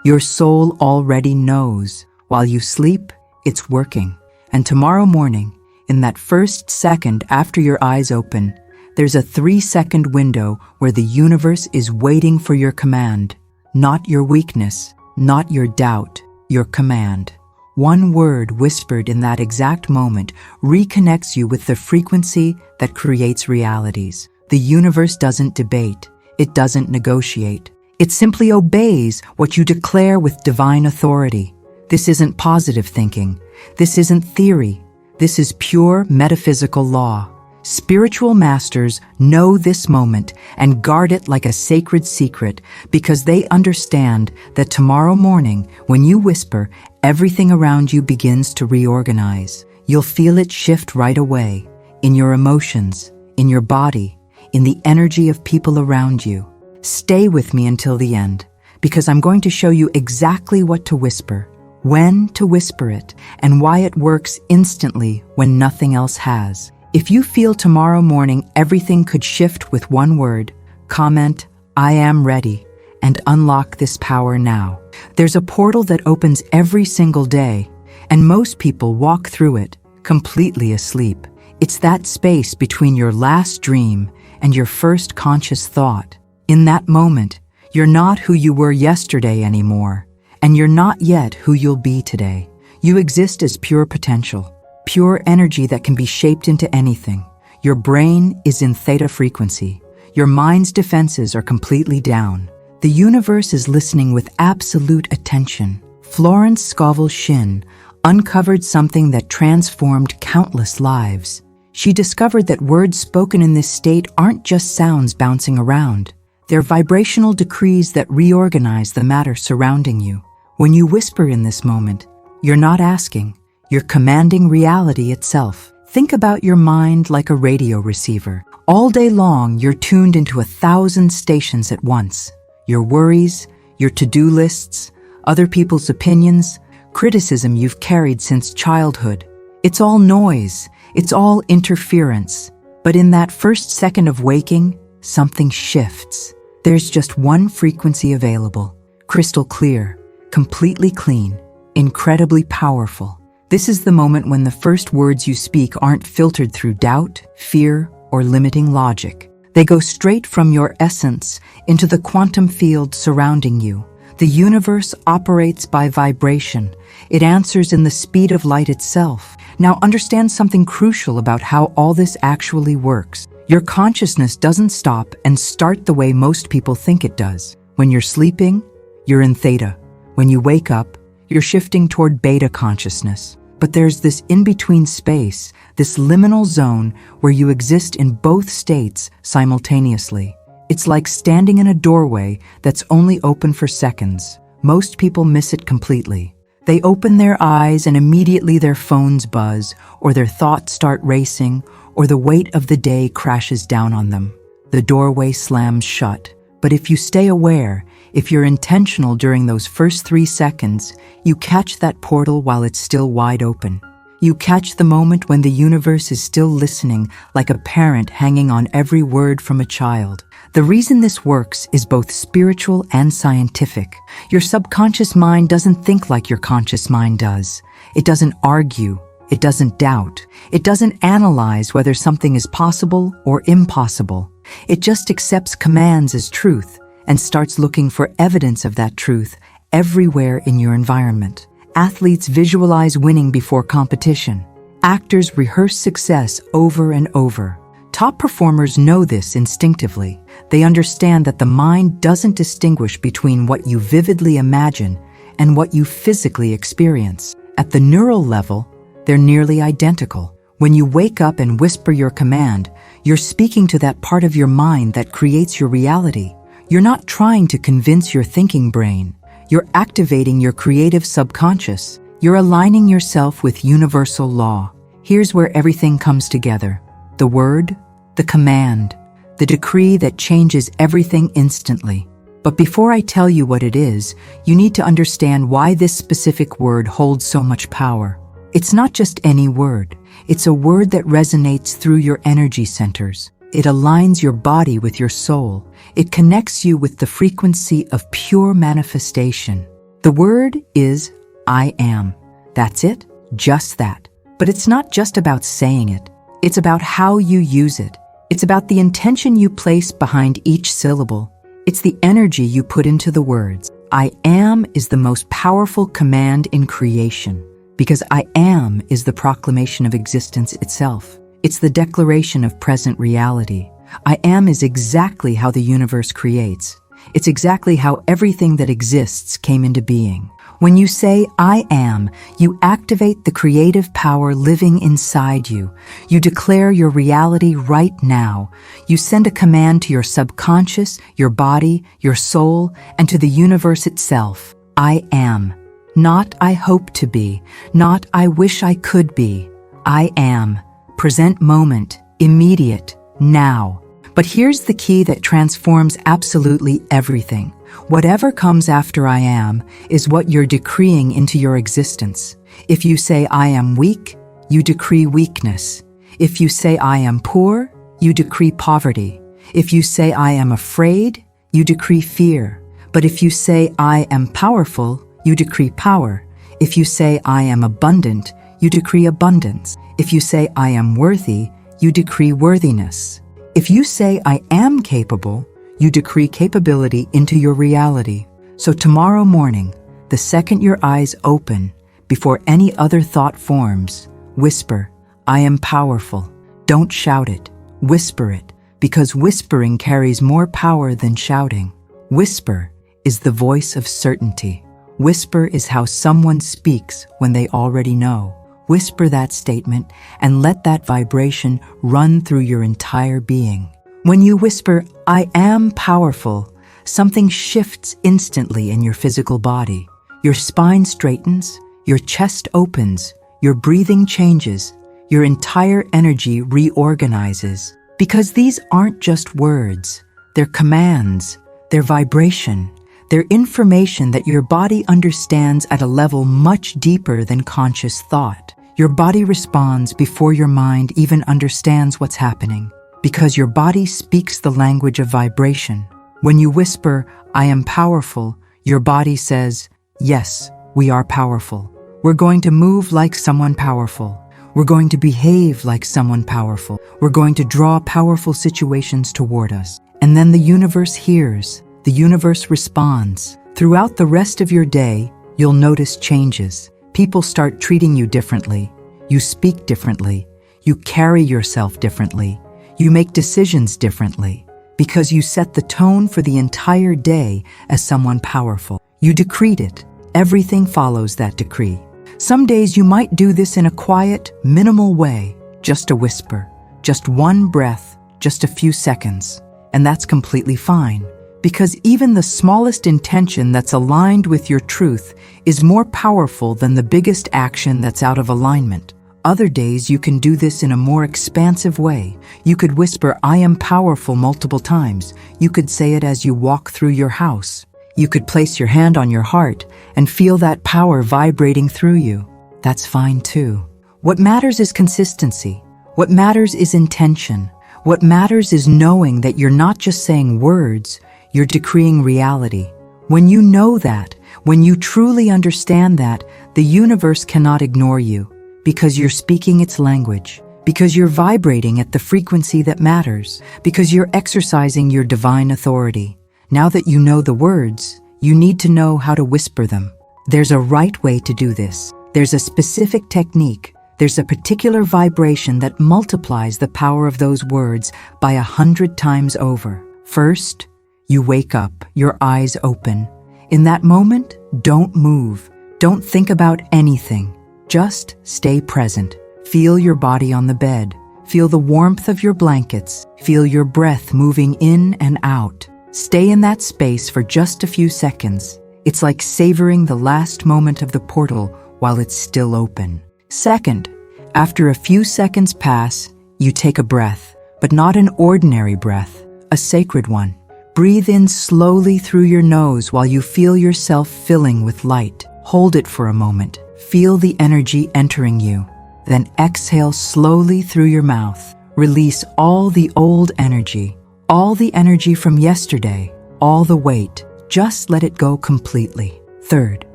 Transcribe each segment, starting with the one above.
Your soul already knows. While you sleep, it's working. And tomorrow morning, in that first second after your eyes open, there's a 3-second window where the universe is waiting for your command. Not your weakness, not your doubt, your command. One word whispered in that exact moment reconnects you with the frequency that creates realities. The universe doesn't debate. It doesn't negotiate. It simply obeys what you declare with divine authority. This isn't positive thinking. This isn't theory. This is pure metaphysical law. Spiritual masters know this moment and guard it like a sacred secret because they understand that tomorrow morning, when you whisper, everything around you begins to reorganize. You'll feel it shift right away, in your emotions, in your body, in the energy of people around you. Stay with me until the end, because I'm going to show you exactly what to whisper, when to whisper it, and why it works instantly when nothing else has. If you feel tomorrow morning everything could shift with one word, comment, "I am ready," and unlock this power now. There's a portal that opens every single day, and most people walk through it, completely asleep. It's that space between your last dream and your first conscious thought. In that moment, you're not who you were yesterday anymore, and you're not yet who you'll be today. You exist as pure potential, pure energy that can be shaped into anything. Your brain is in theta frequency. Your mind's defenses are completely down. The universe is listening with absolute attention. Florence Scovel Shinn uncovered something that transformed countless lives. She discovered that words spoken in this state aren't just sounds bouncing around. They're vibrational decrees that reorganize the matter surrounding you. When you whisper in this moment, you're not asking, you're commanding reality itself. Think about your mind like a radio receiver. All day long, you're tuned into 1,000 stations at once. Your worries, your to-do lists, other people's opinions, criticism you've carried since childhood. It's all noise. It's all interference. But in that first second of waking, something shifts. There's just one frequency available, crystal clear, completely clean, incredibly powerful. This is the moment when the first words you speak aren't filtered through doubt, fear, or limiting logic. They go straight from your essence into the quantum field surrounding you. The universe operates by vibration. It answers in the speed of light itself. Now understand something crucial about how all this actually works. Your consciousness doesn't stop and start the way most people think it does. When you're sleeping, you're in theta. When you wake up, you're shifting toward beta consciousness. But there's this in-between space, this liminal zone where you exist in both states simultaneously. It's like standing in a doorway that's only open for seconds. Most people miss it completely. They open their eyes and immediately their phones buzz, or their thoughts start racing, or the weight of the day crashes down on them. The doorway slams shut. But if you stay aware, if you're intentional during those first 3 seconds, you catch that portal while it's still wide open. You catch the moment when the universe is still listening, like a parent hanging on every word from a child. The reason this works is both spiritual and scientific. Your subconscious mind doesn't think like your conscious mind does. It doesn't argue. It doesn't doubt. It doesn't analyze whether something is possible or impossible. It just accepts commands as truth and starts looking for evidence of that truth everywhere in your environment. Athletes visualize winning before competition. Actors rehearse success over and over. Top performers know this instinctively. They understand that the mind doesn't distinguish between what you vividly imagine and what you physically experience. At the neural level, they're nearly identical. When you wake up and whisper your command, you're speaking to that part of your mind that creates your reality. You're not trying to convince your thinking brain. You're activating your creative subconscious. You're aligning yourself with universal law. Here's where everything comes together. The word, the command, the decree that changes everything instantly. But before I tell you what it is, you need to understand why this specific word holds so much power. It's not just any word. It's a word that resonates through your energy centers. It aligns your body with your soul. It connects you with the frequency of pure manifestation. The word is I am. That's it, just that. But it's not just about saying it. It's about how you use it. It's about the intention you place behind each syllable. It's the energy you put into the words. I am is the most powerful command in creation, because I am is the proclamation of existence itself. It's the declaration of present reality. I am is exactly how the universe creates. It's exactly how everything that exists came into being. When you say, I am, you activate the creative power living inside you. You declare your reality right now. You send a command to your subconscious, your body, your soul, and to the universe itself. I am. Not I hope to be. Not I wish I could be. I am. Present moment. Immediate. Now. But here's the key that transforms absolutely everything. Whatever comes after I am is what you're decreeing into your existence. If you say I am weak, you decree weakness. If you say I am poor, you decree poverty. If you say I am afraid, you decree fear. But if you say I am powerful, you decree power. If you say I am abundant, you decree abundance. If you say I am worthy, you decree worthiness. If you say I am capable, you decree capability into your reality. So tomorrow morning, the second your eyes open, before any other thought forms, whisper, I am powerful. Don't shout it. Whisper it, because whispering carries more power than shouting. Whisper is the voice of certainty. Whisper is how someone speaks when they already know. Whisper that statement and let that vibration run through your entire being. When you whisper, I am powerful, something shifts instantly in your physical body. Your spine straightens, your chest opens, your breathing changes, your entire energy reorganizes. Because these aren't just words, they're commands, they're vibration, they're information that your body understands at a level much deeper than conscious thought. Your body responds before your mind even understands what's happening, because your body speaks the language of vibration. When you whisper, I am powerful, your body says, yes, we are powerful. We're going to move like someone powerful. We're going to behave like someone powerful. We're going to draw powerful situations toward us. And then the universe hears. The universe responds. Throughout the rest of your day, you'll notice changes. People start treating you differently. You speak differently. You carry yourself differently. You make decisions differently, because you set the tone for the entire day as someone powerful. You decreed it. Everything follows that decree. Some days you might do this in a quiet, minimal way, just a whisper, just one breath, just a few seconds. And that's completely fine, because even the smallest intention that's aligned with your truth is more powerful than the biggest action that's out of alignment. Other days you can do this in a more expansive way. You could whisper, I am powerful multiple times. You could say it as you walk through your house. You could place your hand on your heart and feel that power vibrating through you. That's fine too. What matters is consistency. What matters is intention. What matters is knowing that you're not just saying words, you're decreeing reality. When you know that, when you truly understand that, the universe cannot ignore you, because you're speaking its language, because you're vibrating at the frequency that matters, because you're exercising your divine authority. Now that you know the words, you need to know how to whisper them. There's a right way to do this. There's a specific technique. There's a particular vibration that multiplies the power of those words by 100 times over. First, you wake up, your eyes open. In that moment, don't move. Don't think about anything. Just stay present. Feel your body on the bed. Feel the warmth of your blankets. Feel your breath moving in and out. Stay in that space for just a few seconds. It's like savoring the last moment of the portal while it's still open. Second, after a few seconds pass, you take a breath, but not an ordinary breath, a sacred one. Breathe in slowly through your nose while you feel yourself filling with light. Hold it for a moment. Feel the energy entering you. Then exhale slowly through your mouth. Release all the old energy, all the energy from yesterday, all the weight. Just let it go completely. Third,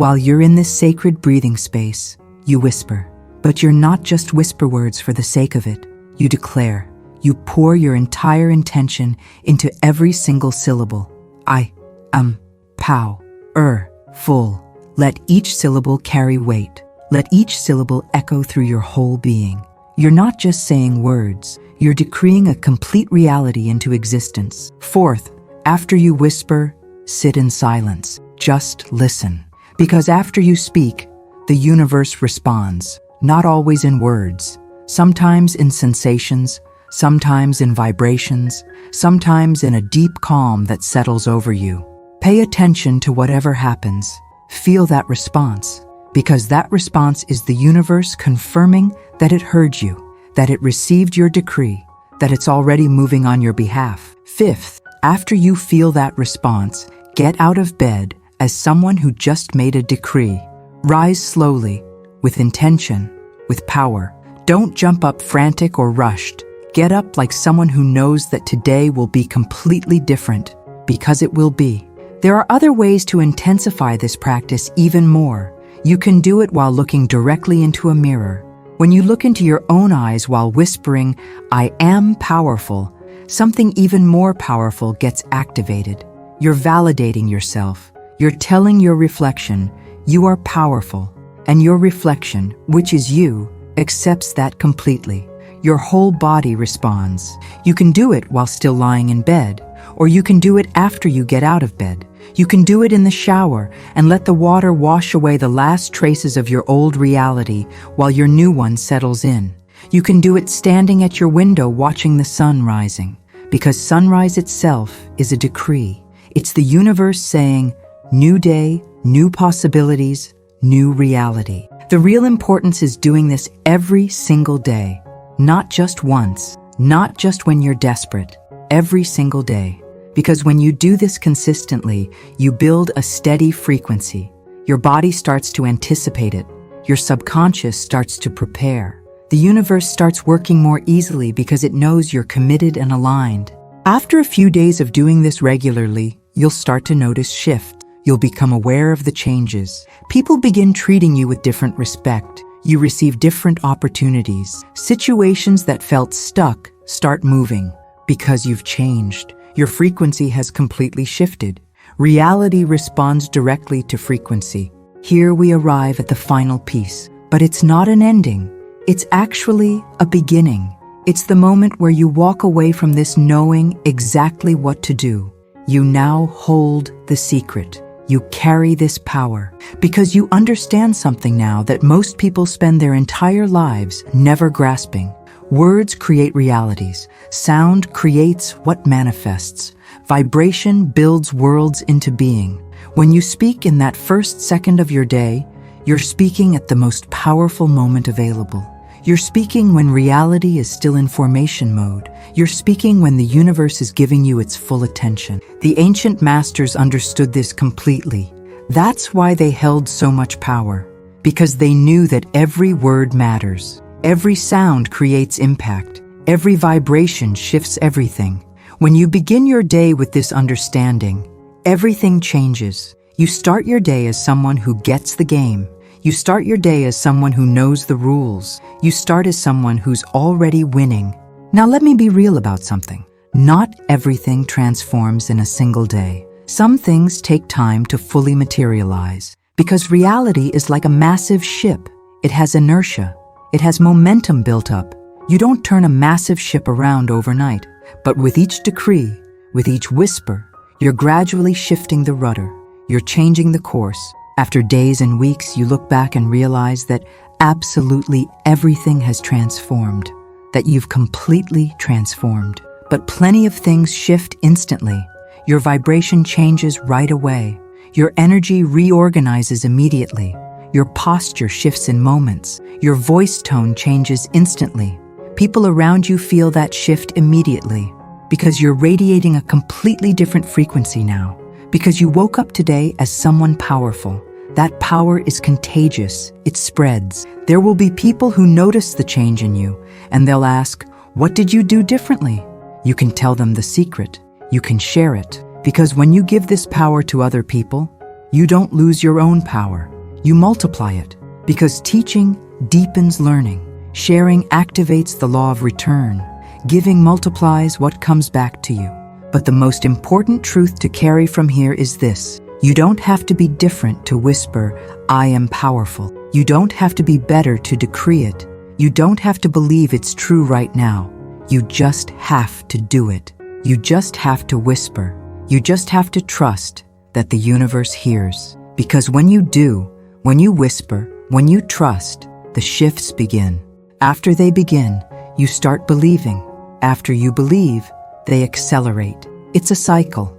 While you're in this sacred breathing space, you whisper. But you're not just whisper words for the sake of it. You declare. You pour your entire intention into every single syllable. I am powerful. Let each syllable carry weight. Let each syllable echo through your whole being. You're not just saying words. You're decreeing a complete reality into existence. Fourth, after you whisper, sit in silence. Just listen. Because after you speak, the universe responds. Not always in words. Sometimes in sensations, sometimes in vibrations, sometimes in a deep calm that settles over you. Pay attention to whatever happens. Feel that response, because that response is the universe confirming that it heard you, that it received your decree, that it's already moving on your behalf. Fifth, after you feel that response, get out of bed as someone who just made a decree. Rise slowly, with intention, with power. Don't jump up frantic or rushed. Get up like someone who knows that today will be completely different, because it will be. There are other ways to intensify this practice even more. You can do it while looking directly into a mirror. When you look into your own eyes while whispering, I am powerful, something even more powerful gets activated. You're validating yourself. You're telling your reflection, you are powerful. And your reflection, which is you, accepts that completely. Your whole body responds. You can do it while still lying in bed, or you can do it after you get out of bed. You can do it in the shower and let the water wash away the last traces of your old reality while your new one settles in. You can do it standing at your window watching the sun rising, because sunrise itself is a decree. It's the universe saying, new day, new possibilities, new reality. The real importance is doing this every single day. Not just once, not just when you're desperate, every single day. Because when you do this consistently, you build a steady frequency. Your body starts to anticipate it. Your subconscious starts to prepare. The universe starts working more easily because it knows you're committed and aligned. After a few days of doing this regularly, you'll start to notice shift. You'll become aware of the changes. People begin treating you with different respect. You receive different opportunities. Situations that felt stuck start moving because you've changed. Your frequency has completely shifted. Reality responds directly to frequency. Here we arrive at the final piece, but it's not an ending. It's actually a beginning. It's the moment where you walk away from this knowing exactly what to do. You now hold the secret. You carry this power because you understand something now that most people spend their entire lives never grasping. Words create realities. Sound creates what manifests. Vibration builds worlds into being. When you speak in that first second of your day, you're speaking at the most powerful moment available. You're speaking when reality is still in formation mode. You're speaking when the universe is giving you its full attention. The ancient masters understood this completely. That's why they held so much power, because they knew that every word matters. Every sound creates impact. Every vibration shifts everything. When you begin your day with this understanding, everything changes. You start your day as someone who gets the game. You start your day as someone who knows the rules. You start as someone who's already winning. Now let me be real about something. Not everything transforms in a single day. Some things take time to fully materialize, because reality is like a massive ship. It has inertia. It has momentum built up. You don't turn a massive ship around overnight, but with each decree, with each whisper, you're gradually shifting the rudder. You're changing the course. After days and weeks, you look back and realize that absolutely everything has transformed, that you've completely transformed. But plenty of things shift instantly. Your vibration changes right away. Your energy reorganizes immediately. Your posture shifts in moments. Your voice tone changes instantly. People around you feel that shift immediately because you're radiating a completely different frequency now. Because you woke up today as someone powerful. That power is contagious. It spreads. There will be people who notice the change in you, and they'll ask, what did you do differently? You can tell them the secret. You can share it. Because when you give this power to other people, you don't lose your own power. You multiply it, because teaching deepens learning. Sharing activates the law of return. Giving multiplies what comes back to you. But the most important truth to carry from here is this. You don't have to be different to whisper, "I am powerful." You don't have to be better to decree it. You don't have to believe it's true right now. You just have to do it. You just have to whisper. You just have to trust that the universe hears. Because when you do, when you whisper, when you trust, the shifts begin. After they begin, you start believing. After you believe, they accelerate. It's a cycle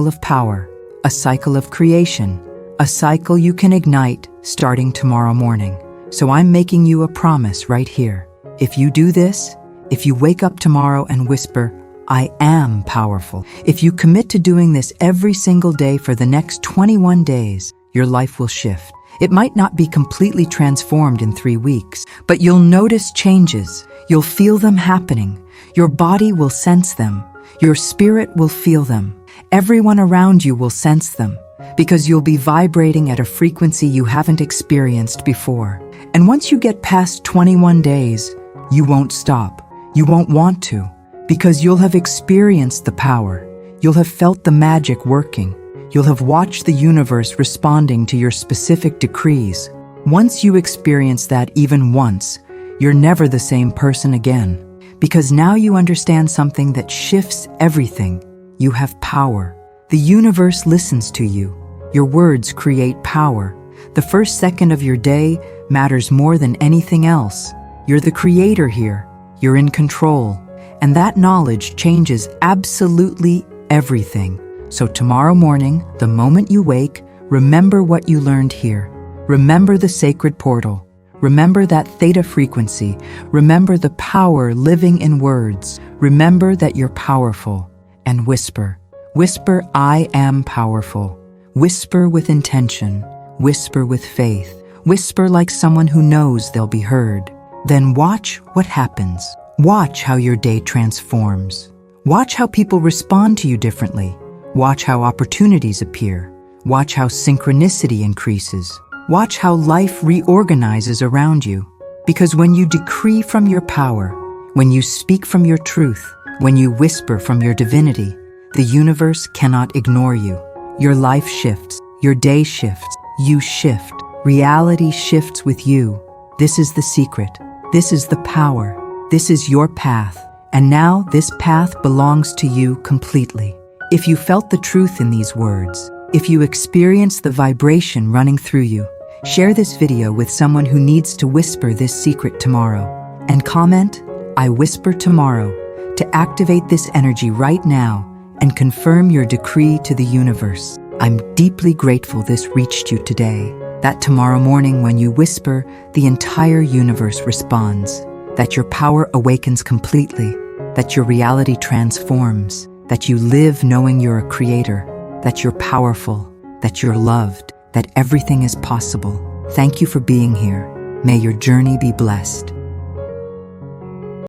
of power, a cycle of creation, a cycle you can ignite starting tomorrow morning. So I'm making you a promise right here. If you do this, if you wake up tomorrow and whisper, "I am powerful," if you commit to doing this every single day for the next 21 days, your life will shift. It might not be completely transformed in 3 weeks, but you'll notice changes. You'll feel them happening. Your body will sense them. Your spirit will feel them. Everyone around you will sense them, because you'll be vibrating at a frequency you haven't experienced before. And once you get past 21 days, you won't stop. You won't want to, because you'll have experienced the power. You'll have felt the magic working. You'll have watched the universe responding to your specific decrees. Once you experience that even once, you're never the same person again. Because now you understand something that shifts everything. You have power. The universe listens to you. Your words create power. The first second of your day matters more than anything else. You're the creator here. You're in control. And that knowledge changes absolutely everything. So tomorrow morning, the moment you wake, remember what you learned here. Remember the sacred portal. Remember that theta frequency. Remember the power living in words. Remember that you're powerful. And whisper. Whisper, "I am powerful." Whisper with intention. Whisper with faith. Whisper like someone who knows they'll be heard. Then watch what happens. Watch how your day transforms. Watch how people respond to you differently. Watch how opportunities appear. Watch how synchronicity increases. Watch how life reorganizes around you. Because when you decree from your power, when you speak from your truth, when you whisper from your divinity, the universe cannot ignore you. Your life shifts. Your day shifts. You shift. Reality shifts with you. This is the secret. This is the power. This is your path. And now this path belongs to you completely. If you felt the truth in these words, if you experienced the vibration running through you, share this video with someone who needs to whisper this secret tomorrow. And comment, "I whisper tomorrow," to activate this energy right now and confirm your decree to the universe. I'm deeply grateful this reached you today. That tomorrow morning when you whisper, the entire universe responds. That your power awakens completely. That your reality transforms. That you live knowing you're a creator. That you're powerful. That you're loved. That everything is possible. Thank you for being here. May your journey be blessed.